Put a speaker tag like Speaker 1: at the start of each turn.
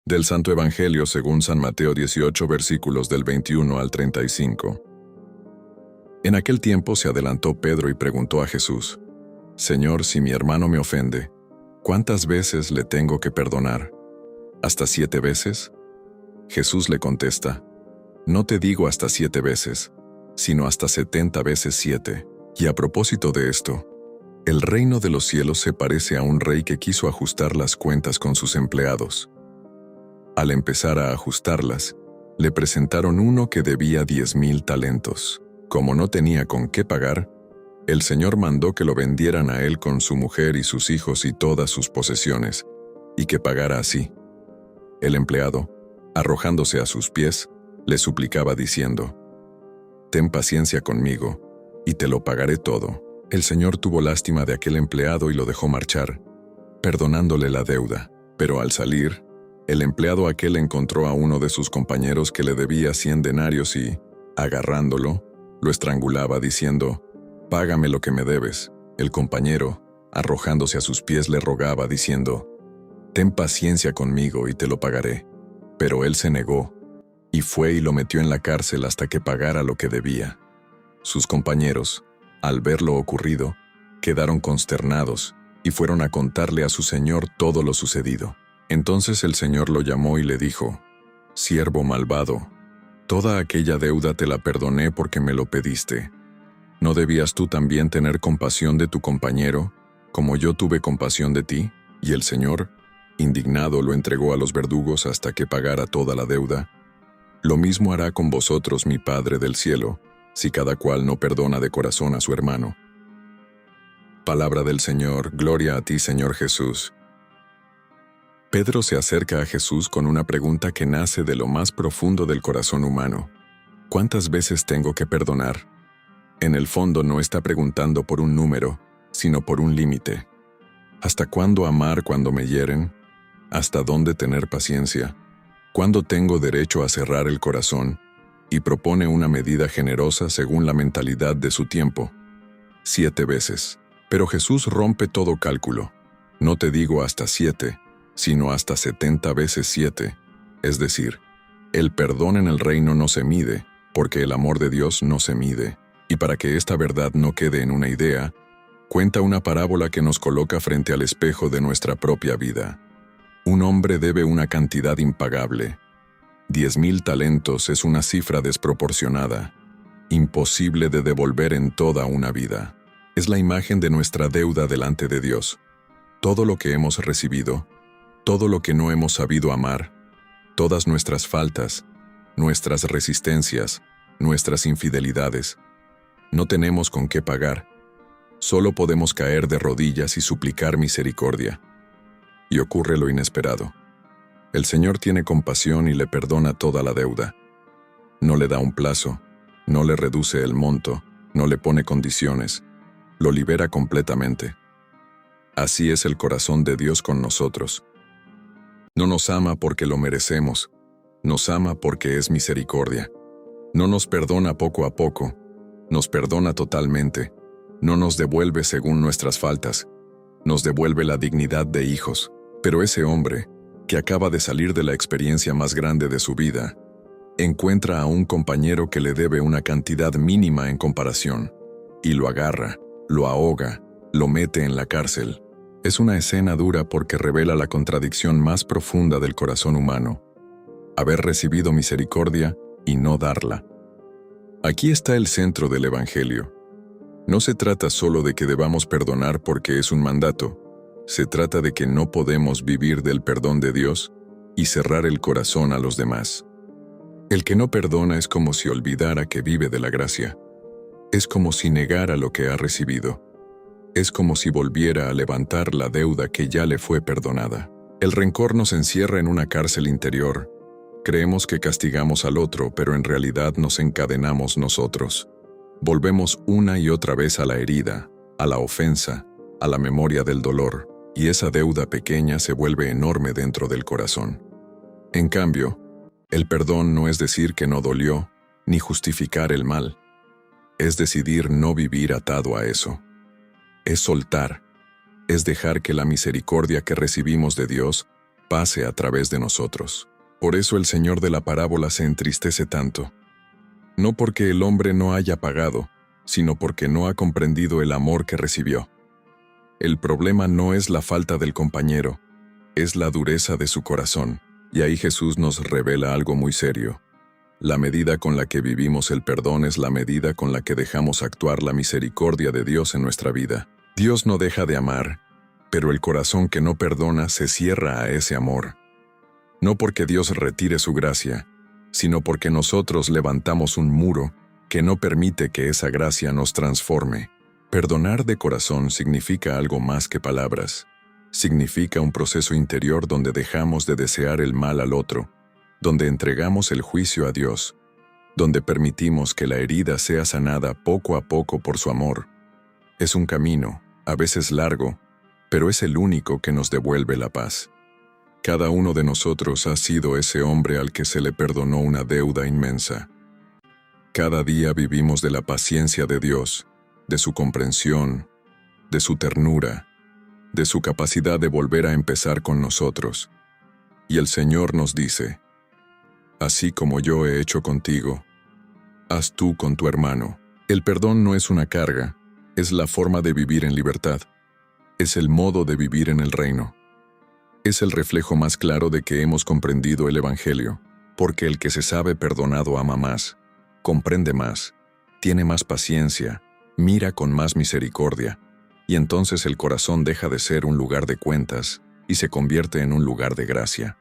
Speaker 1: Del Santo Evangelio según San Mateo 18 versículos del 21 al 35. En aquel tiempo se adelantó Pedro y preguntó a Jesús: Señor, si mi hermano me ofende, ¿cuántas veces le tengo que perdonar? ¿Hasta 7 veces? Jesús le contesta: No te digo hasta 7 veces, sino hasta 70 veces 7. Y a propósito de esto, el reino de los cielos se parece a un rey que quiso ajustar las cuentas con sus empleados. Al empezar a ajustarlas, le presentaron uno que debía 10,000 talentos. Como no tenía con qué pagar, el Señor mandó que lo vendieran a él con su mujer y sus hijos y todas sus posesiones, y que pagara así. El empleado, arrojándose a sus pies, le suplicaba diciendo: Ten paciencia conmigo, y te lo pagaré todo. El Señor tuvo lástima de aquel empleado y lo dejó marchar, perdonándole la deuda. Pero al salir, el empleado aquel encontró a uno de sus compañeros que le debía 100 denarios y, agarrándolo, lo estrangulaba diciendo: Págame lo que me debes. El compañero, arrojándose a sus pies, le rogaba diciendo: Ten paciencia conmigo y te lo pagaré. Pero él se negó, y fue y lo metió en la cárcel hasta que pagara lo que debía. Sus compañeros, al ver lo ocurrido, quedaron consternados y fueron a contarle a su señor todo lo sucedido. Entonces el Señor lo llamó y le dijo: Siervo malvado, toda aquella deuda te la perdoné porque me lo pediste. ¿No debías tú también tener compasión de tu compañero, como yo tuve compasión de ti? Y el Señor, indignado, lo entregó a los verdugos hasta que pagara toda la deuda. Lo mismo hará con vosotros mi Padre del cielo, si cada cual no perdona de corazón a su hermano. Palabra del Señor. Gloria a ti, Señor Jesús. Pedro se acerca a Jesús con una pregunta que nace de lo más profundo del corazón humano: ¿cuántas veces tengo que perdonar? En el fondo no está preguntando por un número, sino por un límite. ¿Hasta cuándo amar cuando me hieren? ¿Hasta dónde tener paciencia? ¿Cuándo tengo derecho a cerrar el corazón? Y propone una medida generosa según la mentalidad de su tiempo: 7 veces. Pero Jesús rompe todo cálculo. No te digo hasta 7, sino hasta 70 veces 7. Es decir, el perdón en el reino no se mide, porque el amor de Dios no se mide. Y para que esta verdad no quede en una idea, cuenta una parábola que nos coloca frente al espejo de nuestra propia vida. Un hombre debe una cantidad impagable. 10,000 talentos es una cifra desproporcionada, imposible de devolver en toda una vida. Es la imagen de nuestra deuda delante de Dios. Todo lo que hemos recibido, todo lo que no hemos sabido amar, todas nuestras faltas, nuestras resistencias, nuestras infidelidades. No tenemos con qué pagar. Solo podemos caer de rodillas y suplicar misericordia. Y ocurre lo inesperado. El Señor tiene compasión y le perdona toda la deuda. No le da un plazo, no le reduce el monto, no le pone condiciones, lo libera completamente. Así es el corazón de Dios con nosotros. No nos ama porque lo merecemos, nos ama porque es misericordia. No nos perdona poco a poco, nos perdona totalmente. No nos devuelve según nuestras faltas, nos devuelve la dignidad de hijos. Pero ese hombre, que acaba de salir de la experiencia más grande de su vida, encuentra a un compañero que le debe una cantidad mínima en comparación, y lo agarra, lo ahoga, lo mete en la cárcel. Es una escena dura porque revela la contradicción más profunda del corazón humano: haber recibido misericordia y no darla. Aquí está el centro del Evangelio. No se trata solo de que debamos perdonar porque es un mandato. Se trata de que no podemos vivir del perdón de Dios y cerrar el corazón a los demás. El que no perdona es como si olvidara que vive de la gracia. Es como si negara lo que ha recibido. Es como si volviera a levantar la deuda que ya le fue perdonada. El rencor nos encierra en una cárcel interior. Creemos que castigamos al otro, pero en realidad nos encadenamos nosotros. Volvemos una y otra vez a la herida, a la ofensa, a la memoria del dolor, y esa deuda pequeña se vuelve enorme dentro del corazón. En cambio, el perdón no es decir que no dolió, ni justificar el mal. Es decidir no vivir atado a eso. Es soltar, es dejar que la misericordia que recibimos de Dios pase a través de nosotros. Por eso el Señor de la parábola se entristece tanto. No porque el hombre no haya pagado, sino porque no ha comprendido el amor que recibió. El problema no es la falta del compañero, es la dureza de su corazón. Y ahí Jesús nos revela algo muy serio. La medida con la que vivimos el perdón es la medida con la que dejamos actuar la misericordia de Dios en nuestra vida. Dios no deja de amar, pero el corazón que no perdona se cierra a ese amor. No porque Dios retire su gracia, sino porque nosotros levantamos un muro que no permite que esa gracia nos transforme. Perdonar de corazón significa algo más que palabras. Significa un proceso interior donde dejamos de desear el mal al otro, donde entregamos el juicio a Dios, donde permitimos que la herida sea sanada poco a poco por su amor. Es un camino, a veces largo, pero es el único que nos devuelve la paz. Cada uno de nosotros ha sido ese hombre al que se le perdonó una deuda inmensa. Cada día vivimos de la paciencia de Dios, de su comprensión, de su ternura, de su capacidad de volver a empezar con nosotros. Y el Señor nos dice: así como yo he hecho contigo, haz tú con tu hermano. El perdón no es una carga, es la forma de vivir en libertad. Es el modo de vivir en el reino. Es el reflejo más claro de que hemos comprendido el Evangelio, porque el que se sabe perdonado ama más, comprende más, tiene más paciencia, mira con más misericordia, y entonces el corazón deja de ser un lugar de cuentas y se convierte en un lugar de gracia.